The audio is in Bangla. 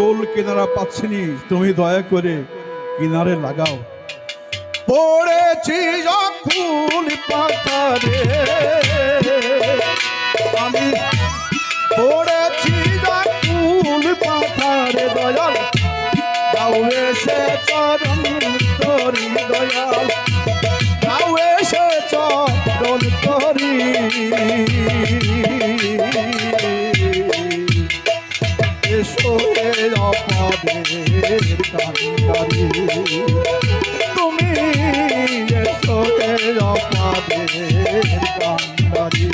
কুল কিনারা পাচ্ছিনি, তুমি দয়া করে কিনারে লাগাও। পড়েছি যখন পাতারে আমি, পড়েছি যখন পাতারে দয়াল দাও এসে চরণ তরি, দয়াল দাও এসে চরণ তরি। এসো হে অপাদের কান্ডারি, তুমি এসো হে অপাদের কান্ডারি।